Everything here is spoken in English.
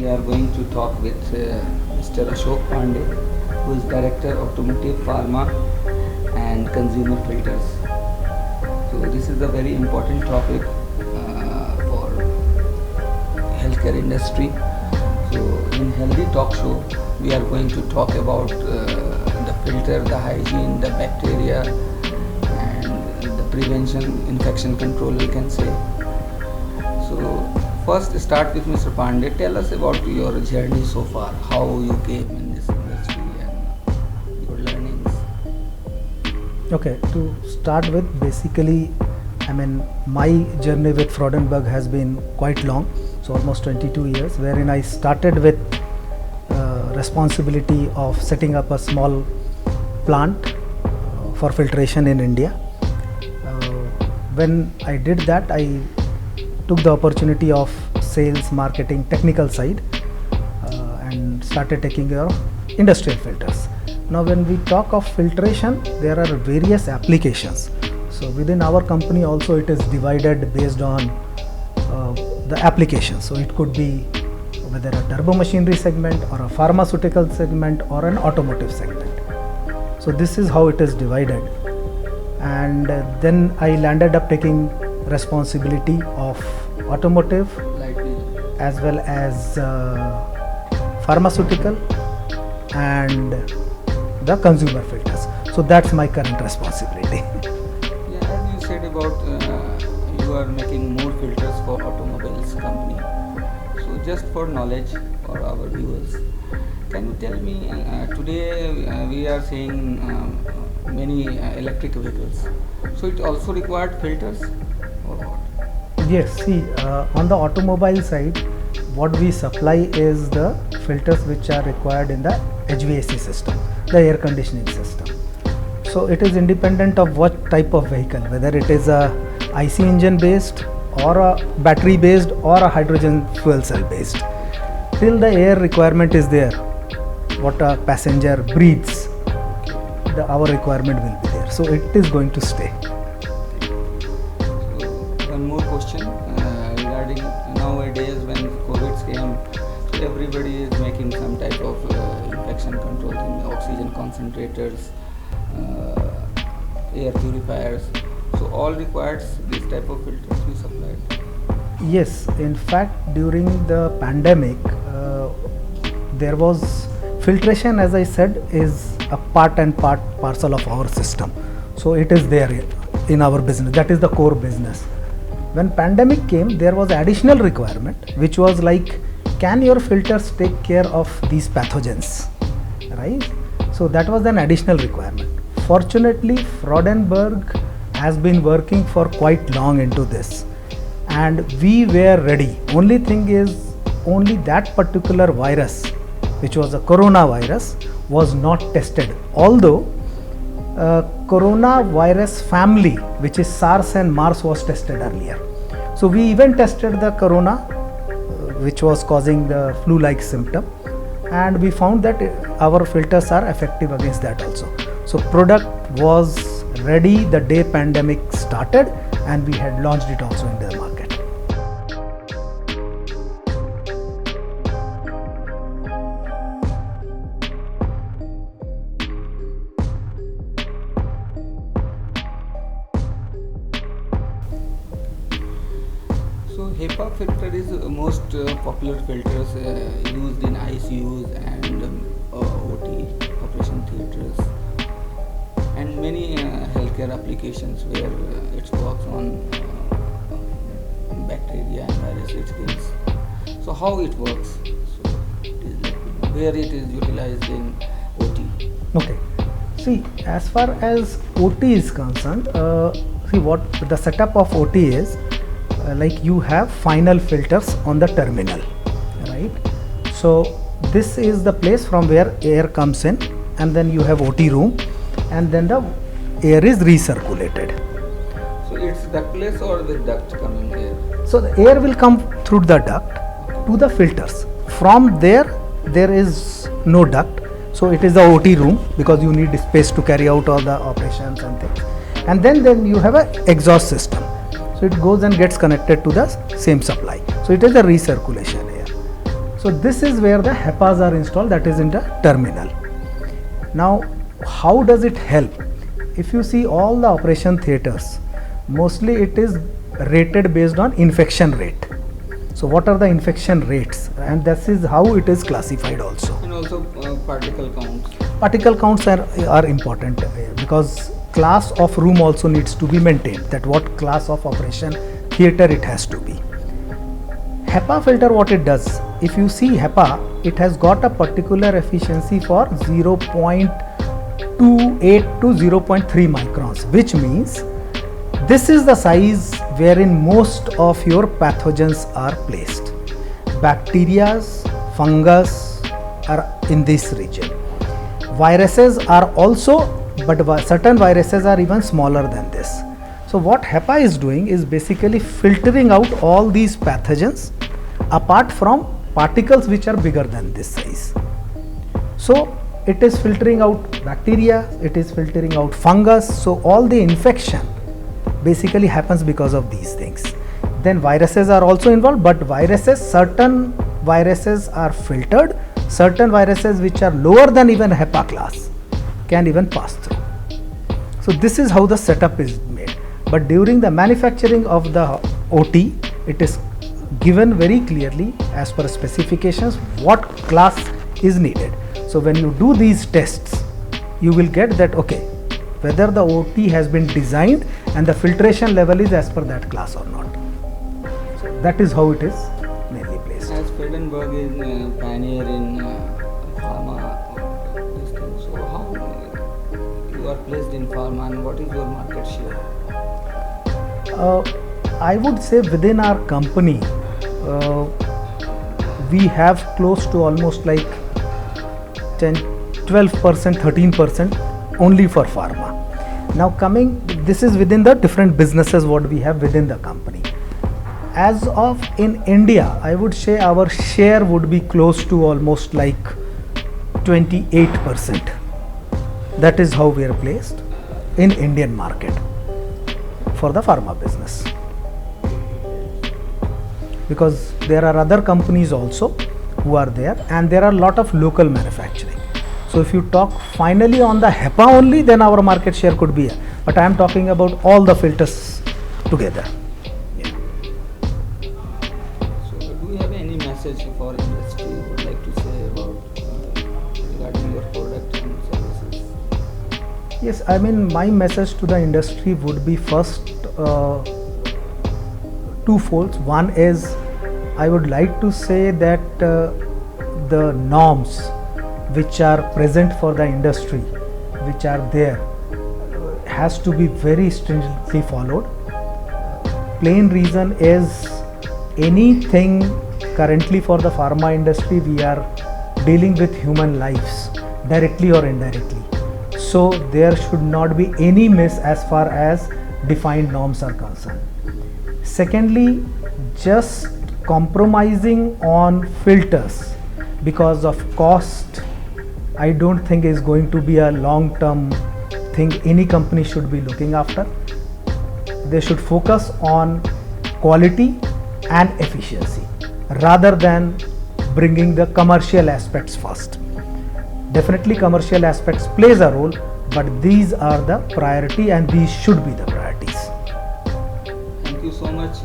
we are going to talk with Mr. Ashok Pandey, who is Director Automotive, PHARMA and Consumer Filters. So this is a very important topic for healthcare industry. So in Healthy Talk Show, we are going to talk about the filter, the hygiene, the bacteria, and the prevention, infection control, we can say. So first start with Mr. Pandey. Tell us about your journey so far, how you came in this industry and your learnings. Okay, to start with, basically, my journey with Freudenberg has been quite long, so almost 22 years, wherein I started with responsibility of setting up a small plant for filtration in India. When I did that, I took the opportunity of sales, marketing, technical side and started taking care of industrial filters. Now when we talk of filtration, there are various applications. So within our company also it is divided based on the application. So it could be whether a turbo machinery segment or a pharmaceutical segment or an automotive segment. So this is how it is divided. And then I landed up taking responsibility of automotive as well as pharmaceutical and the consumer filters. So that's my current responsibility. Yeah, as you said about you are making more filters for automobiles company. So just for knowledge for our viewers, can you tell me today we are seeing many electric vehicles. So it also required filters or what? Yes, see, on the automobile side, what we supply is the filters which are required in the HVAC system, the air conditioning system. So it is independent of what type of vehicle, whether it is a IC engine based or a battery based or a hydrogen fuel cell based. Till the air requirement is there, what a passenger breathes, our requirement will be there. So it is going to stay. One more question regarding nowadays when COVID came, so everybody is making some type of infection control thing, oxygen concentrators, air purifiers. So all requires this type of filters we supplied. Yes, in fact during the pandemic there was filtration, as I said, is a part and parcel of our system. So it is there in our business, that is the core business. When pandemic came, there was additional requirement which was like, can your filters take care of these pathogens, right? So that was an additional requirement. Fortunately, Freudenberg has been working for quite long into this and we were ready. Only thing is, only that particular virus, which was a coronavirus, was not tested. Although coronavirus family, which is SARS and MERS, was tested earlier. So we even tested the corona, which was causing the flu-like symptom, and we found that our filters are effective against that also. So product was ready the day pandemic started, and we had launched it also in the market. So HEPA filter is the most popular filters used in ICUs and OT, operation theaters, and many healthcare applications where it works on bacteria and viruses skills. So how it works? So it is like where it is utilized in OT. Okay. See, as far as OT is concerned, see what the setup of OT is. Like you have final filters on the terminal, right? So this is the place from where air comes in, and then you have OT room, and then the air is recirculated. So it's ductless or with duct coming air? So the air will come through the duct to the filters. From there is no duct. So it is the OT room because you need space to carry out all the operations and things. And then you have an exhaust system. So it goes and gets connected to the same supply. So it is a recirculation air. So this is where the HEPAs are installed, that is in the terminal. Now how does it help? If you see all the operation theatres, mostly it is rated based on infection rate. So what are the infection rates, and this is how it is classified also. And also particle counts. Particle counts are important because class of room also needs to be maintained, that what class of operation theatre it has to be. HEPA filter, what it does, if you see HEPA, it has got a particular efficiency for 0.28 to 0.3 microns, which means this is the size wherein most of your pathogens are placed. Bacteria, fungus are in this region. Viruses are also, but certain viruses are even smaller than this. So what HEPA is doing is basically filtering out all these pathogens apart from particles which are bigger than this size. So it is filtering out bacteria, it is filtering out fungus, so all the infection basically happens because of these things. Then viruses are also involved, but certain viruses are filtered, certain viruses which are lower than even HEPA class can even pass through. So this is how the setup is made. But during the manufacturing of the OT, it is given very clearly as per specifications what class is needed. So when you do these tests, you will get that okay, whether the OT has been designed and the filtration level is as per that class or not. So that is how it is mainly placed. As Freudenberg is pioneer in pharma, this thing, so how you are placed in pharma and what is your market share? I would say within our company, we have close to almost like 10, 12%, 13% only for pharma. Now this is within the different businesses what we have within the company. As of in India, I would say our share would be close to almost like 28%. That is how we are placed in Indian market for the pharma business. Because there are other companies also who are there, and there are a lot of local manufacturing. So if you talk finally on the HEPA only, then our market share could be, but I am talking about all the filters together. Yeah. So do you have any message for industry you would like to say about regarding your product and services? Yes, I mean my message to the industry would be first twofold. One is I would like to say that the norms which are present for the industry, which are there, has to be very stringently followed. Plain reason is anything currently for the pharma industry, we are dealing with human lives directly or indirectly. So there should not be any miss as far as defined norms are concerned. Secondly, just compromising on filters because of cost, I don't think is going to be a long-term thing any company should be looking after. They should focus on quality and efficiency rather than bringing the commercial aspects first. Definitely commercial aspects plays a role, but these are the priority and these should be the priorities. Thank you so much.